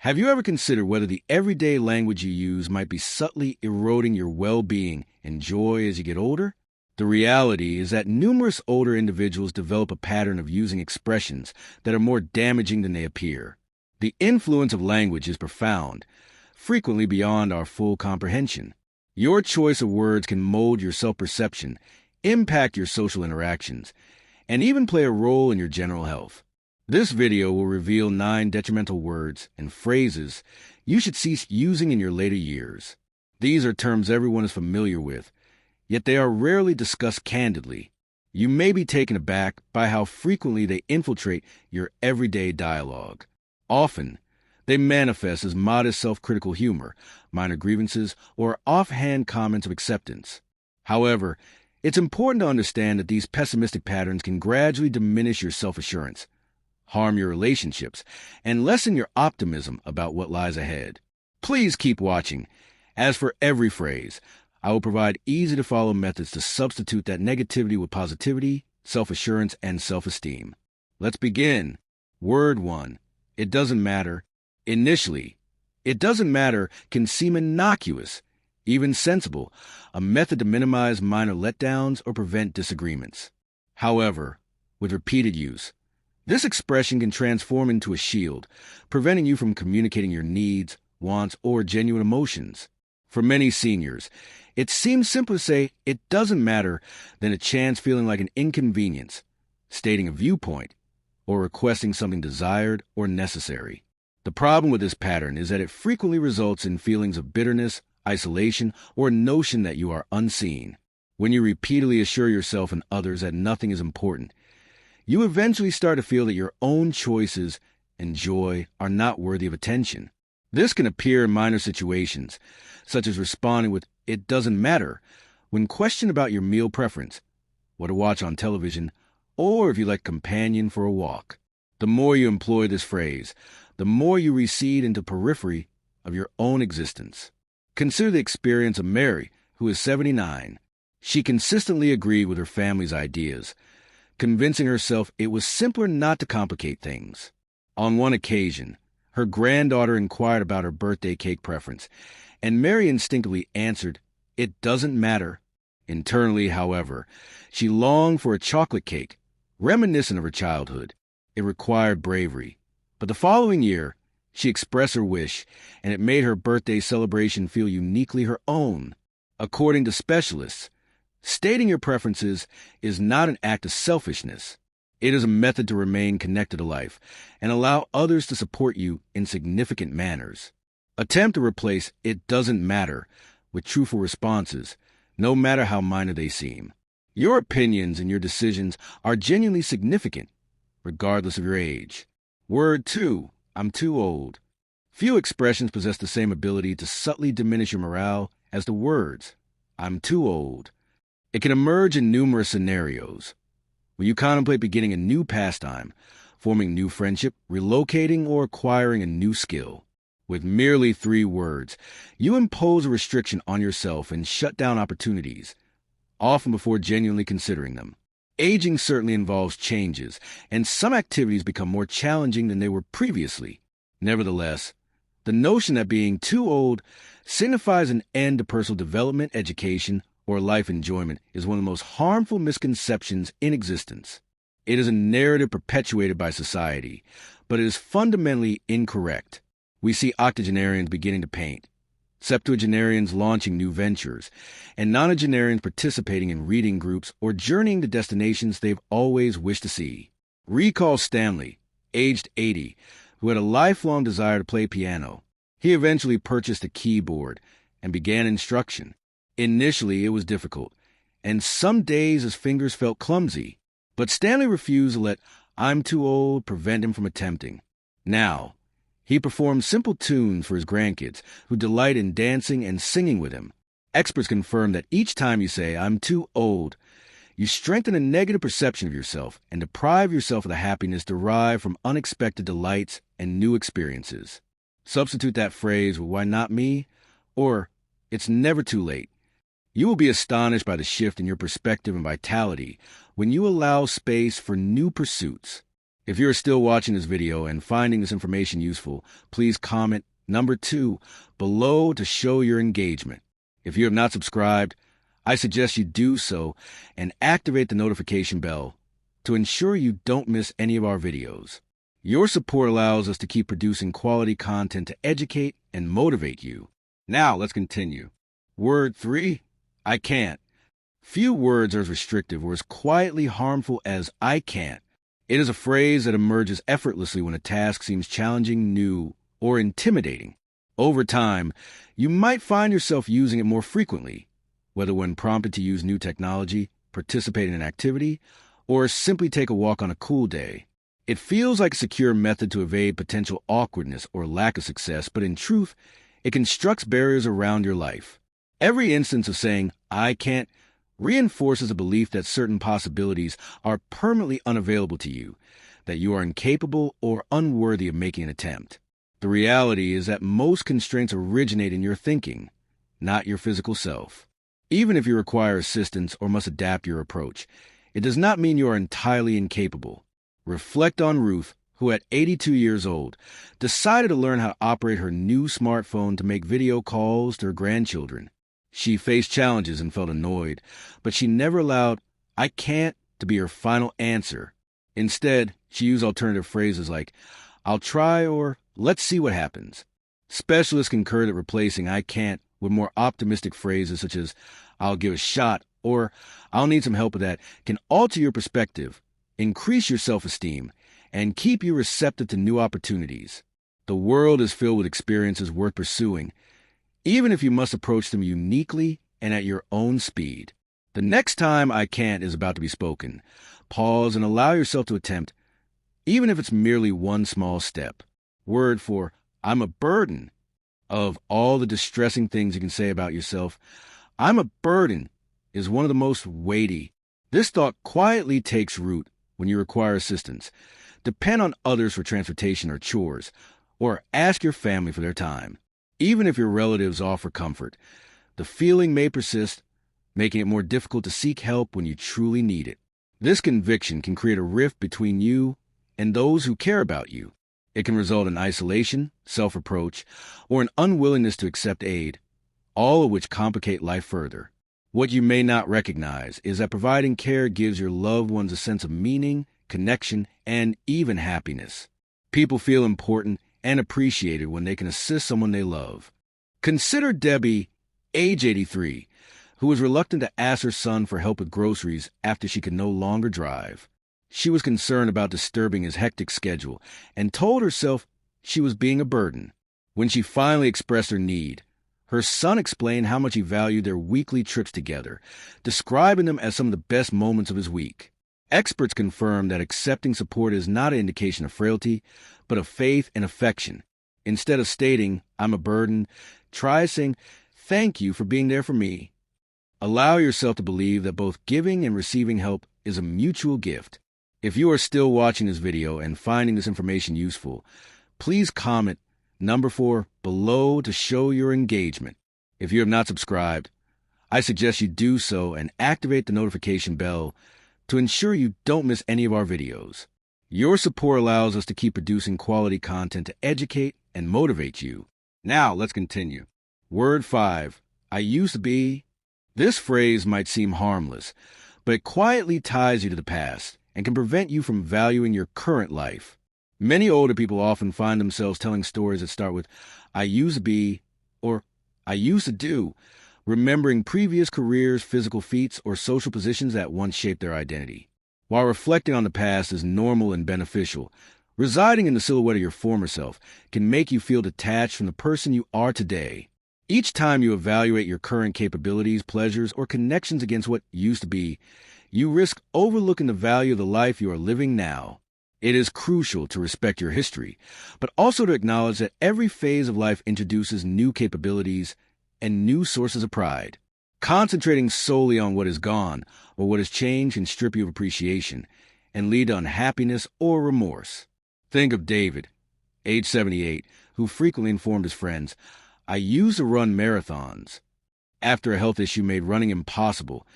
Have you ever considered whether the everyday language you use might be subtly eroding your well-being and joy as you get older? The reality is that numerous older individuals develop a pattern of using expressions that are more damaging than they appear. The influence of language is profound, frequently beyond our full comprehension. Your choice of words can mold your self-perception, impact your social interactions, and even play a role in your general health. This video will reveal 9 detrimental words and phrases you should cease using in your later years. These are terms everyone is familiar with, yet they are rarely discussed candidly. You may be taken aback by how frequently they infiltrate your everyday dialogue. Often, they manifest as modest self-critical humor, minor grievances, or offhand comments of acceptance. However, it's important to understand that these pessimistic patterns can gradually diminish your self-assurance, harm your relationships, and lessen your optimism about what lies ahead. Please keep watching. As for every phrase, I will provide easy-to-follow methods to substitute that negativity with positivity, self-assurance, and self-esteem. Let's begin. Word 1. It doesn't matter. Initially, it doesn't matter can seem innocuous, even sensible, a method to minimize minor letdowns or prevent disagreements. However, with repeated use, this expression can transform into a shield, preventing you from communicating your needs, wants, or genuine emotions. For many seniors, it seems simpler to say, "it doesn't matter," than a chance feeling like an inconvenience, stating a viewpoint, or requesting something desired or necessary. The problem with this pattern is that it frequently results in feelings of bitterness, isolation, or a notion that you are unseen. When you repeatedly assure yourself and others that nothing is important, you eventually start to feel that your own choices and joy are not worthy of attention. This can appear in minor situations, such as responding with "it doesn't matter" when questioned about your meal preference, what to watch on television, or if you like a companion for a walk. The more you employ this phrase, the more you recede into periphery of your own existence. Consider the experience of Mary, who is 79. She consistently agreed with her family's ideas, convincing herself it was simpler not to complicate things. On one occasion, her granddaughter inquired about her birthday cake preference, and Mary instinctively answered, "It doesn't matter." Internally, however, she longed for a chocolate cake, reminiscent of her childhood. It required bravery. But the following year, she expressed her wish, and it made her birthday celebration feel uniquely her own. According to specialists, stating your preferences is not an act of selfishness. It is a method to remain connected to life and allow others to support you in significant manners. Attempt to replace "it doesn't matter" with truthful responses, no matter how minor they seem. Your opinions and your decisions are genuinely significant, regardless of your age. Word 2. I'm too old. Few expressions possess the same ability to subtly diminish your morale as the words, "I'm too old." It can emerge in numerous scenarios. When you contemplate beginning a new pastime, forming a new friendship, relocating, or acquiring a new skill. With merely 3 words, you impose a restriction on yourself and shut down opportunities, often before genuinely considering them. Aging certainly involves changes, and some activities become more challenging than they were previously. Nevertheless, the notion that being too old signifies an end to personal development, education, or life enjoyment is one of the most harmful misconceptions in existence. It is a narrative perpetuated by society, but it is fundamentally incorrect. We see octogenarians beginning to paint, septuagenarians launching new ventures, and nonagenarians participating in reading groups or journeying to destinations they've always wished to see. Recall Stanley, aged 80, who had a lifelong desire to play piano. He eventually purchased a keyboard and began instruction. Initially, it was difficult, and some days his fingers felt clumsy, but Stanley refused to let "I'm too old" prevent him from attempting. Now, he performs simple tunes for his grandkids, who delight in dancing and singing with him. Experts confirm that each time you say "I'm too old," you strengthen a negative perception of yourself and deprive yourself of the happiness derived from unexpected delights and new experiences. Substitute that phrase with "why not me?" or "it's never too late." You will be astonished by the shift in your perspective and vitality when you allow space for new pursuits. If you're still watching this video and finding this information useful, please comment number 2 below to show your engagement. If you have not subscribed, I suggest you do so and activate the notification bell to ensure you don't miss any of our videos. Your support allows us to keep producing quality content to educate and motivate you. Now, let's continue. Word 3, I can't. Few words are as restrictive or as quietly harmful as I can't. It is a phrase that emerges effortlessly when a task seems challenging, new, or intimidating. Over time, you might find yourself using it more frequently, whether when prompted to use new technology, participate in an activity, or simply take a walk on a cool day. It feels like a secure method to evade potential awkwardness or lack of success, but in truth, it constructs barriers around your life. Every instance of saying, I can't, reinforces a belief that certain possibilities are permanently unavailable to you, that you are incapable or unworthy of making an attempt. The reality is that most constraints originate in your thinking, not your physical self. Even if you require assistance or must adapt your approach, it does not mean you are entirely incapable. Reflect on Ruth, who at 82 years old, decided to learn how to operate her new smartphone to make video calls to her grandchildren. She faced challenges and felt annoyed, but she never allowed "I can't" to be her final answer. Instead, she used alternative phrases like, I'll try or let's see what happens. Specialists concur that replacing I can't with more optimistic phrases such as I'll give a shot or I'll need some help with that can alter your perspective, increase your self-esteem, and keep you receptive to new opportunities. The world is filled with experiences worth pursuing, even if you must approach them uniquely and at your own speed. The next time I can't is about to be spoken, pause and allow yourself to attempt, even if it's merely one small step. Word for I'm a burden. Of all the distressing things you can say about yourself, I'm a burden is one of the most weighty. This thought quietly takes root when you require assistance, depend on others for transportation or chores, or ask your family for their time. Even if your relatives offer comfort, the feeling may persist, making it more difficult to seek help when you truly need it. This conviction can create a rift between you and those who care about you. It can result in isolation, self-reproach, or an unwillingness to accept aid, all of which complicate life further. What you may not recognize is that providing care gives your loved ones a sense of meaning, connection, and even happiness. People feel important and appreciated when they can assist someone they love. Consider Debbie, age 83, who was reluctant to ask her son for help with groceries after she could no longer drive. She was concerned about disturbing his hectic schedule and told herself she was being a burden. When she finally expressed her need, her son explained how much he valued their weekly trips together, describing them as some of the best moments of his week. Experts confirm that accepting support is not an indication of frailty, but of faith and affection. Instead of stating, I'm a burden, try saying, thank you for being there for me. Allow yourself to believe that both giving and receiving help is a mutual gift. If you are still watching this video and finding this information useful, please comment number 4 below to show your engagement. If you have not subscribed, I suggest you do so and activate the notification bell to ensure you don't miss any of our videos. Your support allows us to keep producing quality content to educate and motivate you. Now, let's continue. Word 5, I used to be. This phrase might seem harmless, but it quietly ties you to the past and can prevent you from valuing your current life. Many older people often find themselves telling stories that start with, I used to be, or I used to do, remembering previous careers, physical feats, or social positions that once shaped their identity. While reflecting on the past is normal and beneficial, residing in the silhouette of your former self can make you feel detached from the person you are today. Each time you evaluate your current capabilities, pleasures, or connections against what used to be, you risk overlooking the value of the life you are living now. It is crucial to respect your history, but also to acknowledge that every phase of life introduces new capabilities and new sources of pride. Concentrating solely on what is gone or what has changed can strip you of appreciation and lead to unhappiness or remorse. Think of David, age 78, who frequently informed his friends, I used to run marathons. After a health issue made running impossible,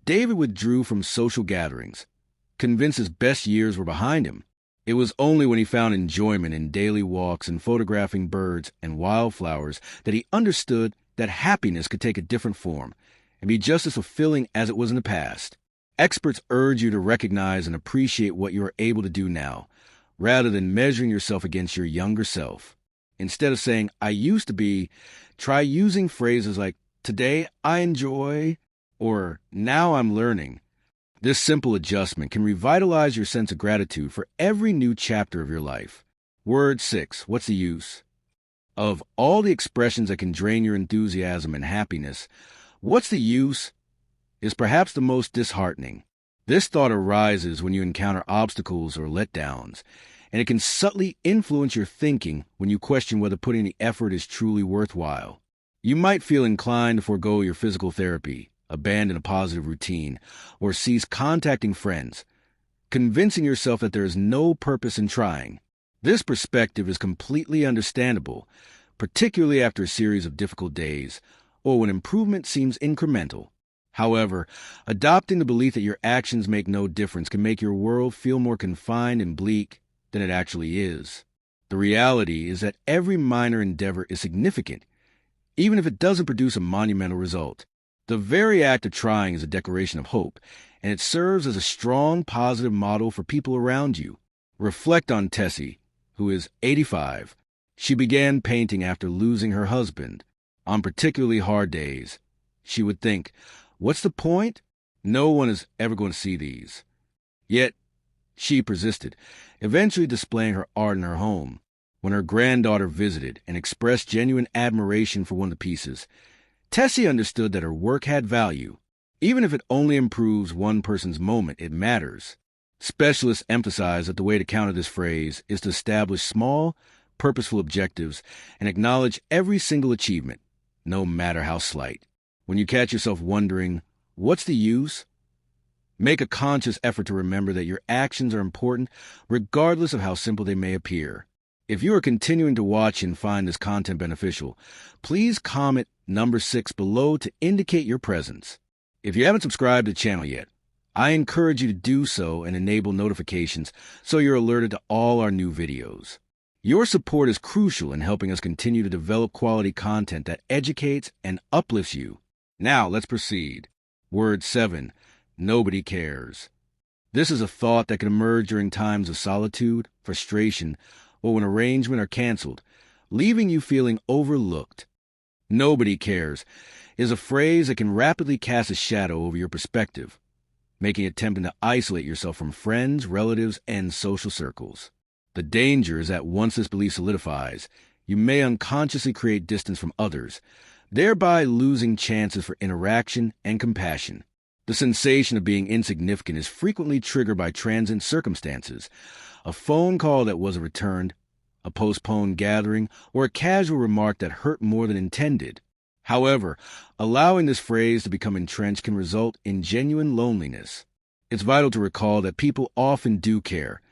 David withdrew from social gatherings, convinced his best years were behind him. It was only when he found enjoyment in daily walks and photographing birds and wildflowers that he understood that happiness could take a different form and be just as fulfilling as it was in the past. Experts urge you to recognize and appreciate what you are able to do now, rather than measuring yourself against your younger self. Instead of saying, "I used to be," try using phrases like, "Today I enjoy," or "Now I'm learning." This simple adjustment can revitalize your sense of gratitude for every new chapter of your life. Word 6. What's the use? Of all the expressions that can drain your enthusiasm and happiness, "what's the use?" is perhaps the most disheartening. This thought arises when you encounter obstacles or letdowns, and it can subtly influence your thinking when you question whether putting the effort is truly worthwhile. You might feel inclined to forego your physical therapy, abandon a positive routine, or cease contacting friends, convincing yourself that there is no purpose in trying. This perspective is completely understandable, particularly after a series of difficult days, or when improvement seems incremental. However, adopting the belief that your actions make no difference can make your world feel more confined and bleak than it actually is. The reality is that every minor endeavor is significant, even if it doesn't produce a monumental result. The very act of trying is a declaration of hope, and it serves as a strong, positive model for people around you. Reflect on Tessie, who is 85. She began painting after losing her husband. On particularly hard days, she would think, "What's the point? No one is ever going to see these." Yet, she persisted, eventually displaying her art in her home. When her granddaughter visited and expressed genuine admiration for one of the pieces, Tessie understood that her work had value. Even if it only improves one person's moment, it matters. Specialists emphasize that the way to counter this phrase is to establish small, purposeful objectives and acknowledge every single achievement, no matter how slight. When you catch yourself wondering, "What's the use?" make a conscious effort to remember that your actions are important regardless of how simple they may appear. If you are continuing to watch and find this content beneficial, please comment number 6 below to indicate your presence. If you haven't subscribed to the channel yet, I encourage you to do so and enable notifications so you're alerted to all our new videos. Your support is crucial in helping us continue to develop quality content that educates and uplifts you. Now, let's proceed. Word 7. Nobody cares. This is a thought that can emerge during times of solitude, frustration, or when arrangements are canceled, leaving you feeling overlooked. "Nobody cares" is a phrase that can rapidly cast a shadow over your perspective, making it tempting to isolate yourself from friends, relatives, and social circles. The danger is that once this belief solidifies, you may unconsciously create distance from others, thereby losing chances for interaction and compassion. The sensation of being insignificant is frequently triggered by transient circumstances, a phone call that wasn't returned, a postponed gathering, or a casual remark that hurt more than intended. However, allowing this phrase to become entrenched can result in genuine loneliness. It's vital to recall that people often do care,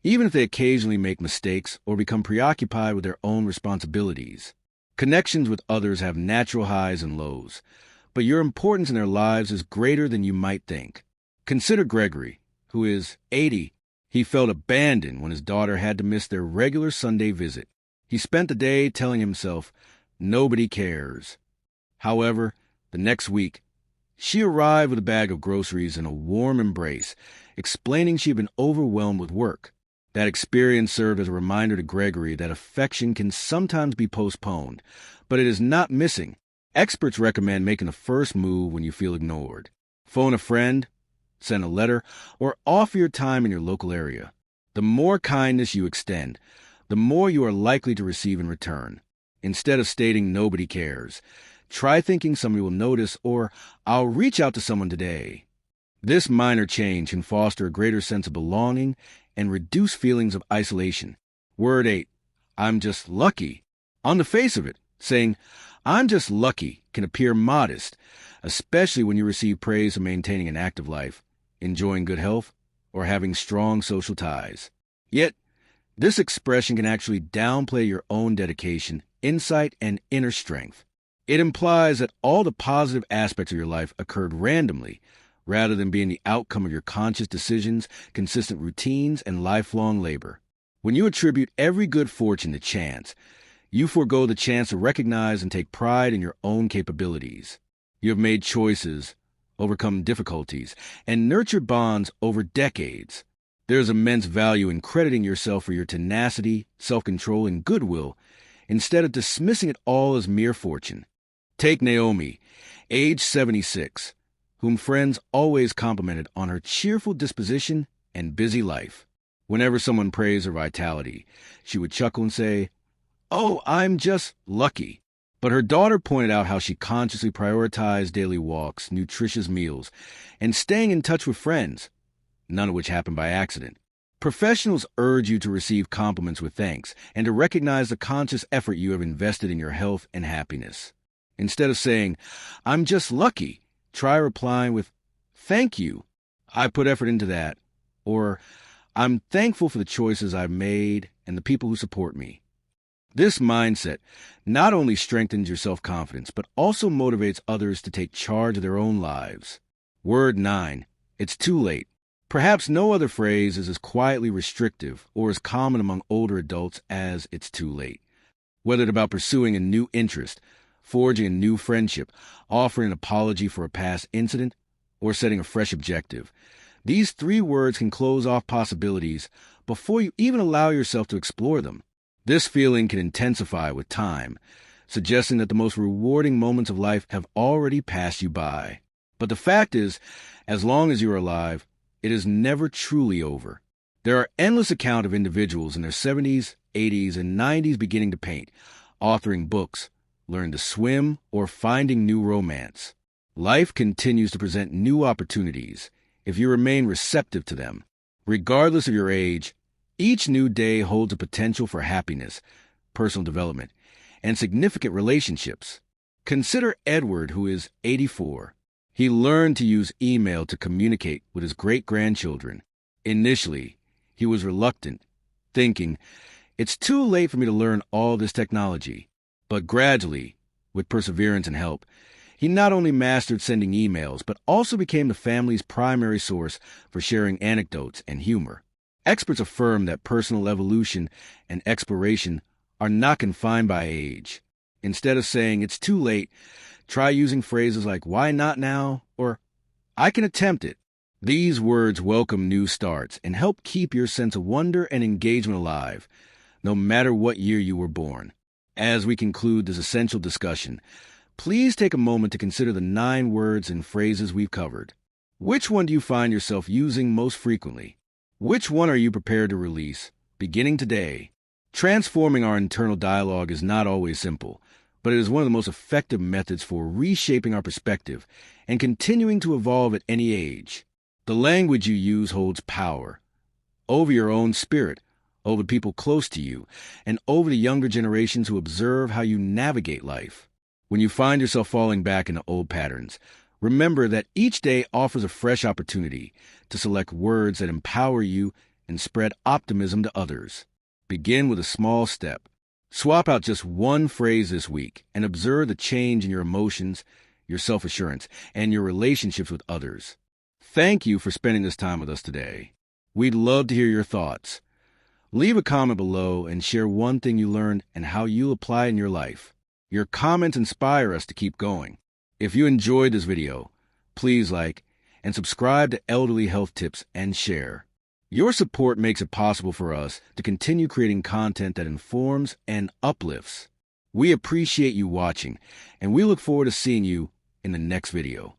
even if they occasionally make mistakes or become preoccupied with their own responsibilities. Connections with others have natural highs and lows, but your importance in their lives is greater than you might think. Consider Gregory, who is 80. He felt abandoned when his daughter had to miss their regular Sunday visit. He spent the day telling himself, "Nobody cares." However, the next week, she arrived with a bag of groceries and a warm embrace, explaining she had been overwhelmed with work. That experience served as a reminder to Gregory that affection can sometimes be postponed, but it is not missing. Experts recommend making the first move when you feel ignored. Phone a friend, send a letter, or offer your time in your local area. The more kindness you extend, the more you are likely to receive in return. Instead of stating "nobody cares," try thinking somebody will notice, or "I'll reach out to someone today." This minor change can foster a greater sense of belonging and reduce feelings of isolation. Word 8. I'm just lucky. On the face of it, saying, "I'm just lucky" can appear modest, especially when you receive praise for maintaining an active life, enjoying good health, or having strong social ties. Yet, this expression can actually downplay your own dedication, insight, and inner strength. It implies that all the positive aspects of your life occurred randomly, rather than being the outcome of your conscious decisions, consistent routines, and lifelong labor. When you attribute every good fortune to chance, you forego the chance to recognize and take pride in your own capabilities. You have made choices, overcome difficulties, and nurtured bonds over decades. There is immense value in crediting yourself for your tenacity, self-control, and goodwill, instead of dismissing it all as mere fortune. Take Naomi, age 76, whom friends always complimented on her cheerful disposition and busy life. Whenever someone praised her vitality, she would chuckle and say, "Oh, I'm just lucky." But her daughter pointed out how she consciously prioritized daily walks, nutritious meals, and staying in touch with friends, none of which happened by accident. Professionals urge you to receive compliments with thanks and to recognize the conscious effort you have invested in your health and happiness. Instead of saying, "I'm just lucky," try replying with, "Thank you. I put effort into that." Or, "I'm thankful for the choices I've made and the people who support me." This mindset not only strengthens your self-confidence, but also motivates others to take charge of their own lives. Word 9. It's too late. Perhaps no other phrase is as quietly restrictive or as common among older adults as "it's too late." Whether it's about pursuing a new interest, forging a new friendship, offering an apology for a past incident, or setting a fresh objective, these 3 words can close off possibilities before you even allow yourself to explore them. This feeling can intensify with time, suggesting that the most rewarding moments of life have already passed you by. But the fact is, as long as you are alive, it is never truly over. There are endless accounts of individuals in their 70s, 80s, and 90s beginning to paint, authoring books, learning to swim, or finding new romance. Life continues to present new opportunities if you remain receptive to them. Regardless of your age, each new day holds a potential for happiness, personal development, and significant relationships. Consider Edward, who is 84. He learned to use email to communicate with his great-grandchildren. Initially, he was reluctant, thinking, "It's too late for me to learn all this technology." But gradually, with perseverance and help, he not only mastered sending emails, but also became the family's primary source for sharing anecdotes and humor. Experts affirm that personal evolution and exploration are not confined by age. Instead of saying, "It's too late," try using phrases like, "Why not now?" or "I can attempt it." These words welcome new starts and help keep your sense of wonder and engagement alive, no matter what year you were born. As we conclude this essential discussion, please take a moment to consider the 9 words and phrases we've covered. Which one do you find yourself using most frequently? Which one are you prepared to release, beginning today? Transforming our internal dialogue is not always simple, but it is one of the most effective methods for reshaping our perspective and continuing to evolve at any age. The language you use holds power over your own spirit, over people close to you, and over the younger generations who observe how you navigate life. When you find yourself falling back into old patterns, remember that each day offers a fresh opportunity to select words that empower you and spread optimism to others. Begin with a small step. Swap out just one phrase this week and observe the change in your emotions, your self-assurance, and your relationships with others. Thank you for spending this time with us today. We'd love to hear your thoughts. Leave a comment below and share one thing you learned and how you apply it in your life. Your comments inspire us to keep going. If you enjoyed this video, please like and subscribe to Elderly Health Tips and share. Your support makes it possible for us to continue creating content that informs and uplifts. We appreciate you watching, and we look forward to seeing you in the next video.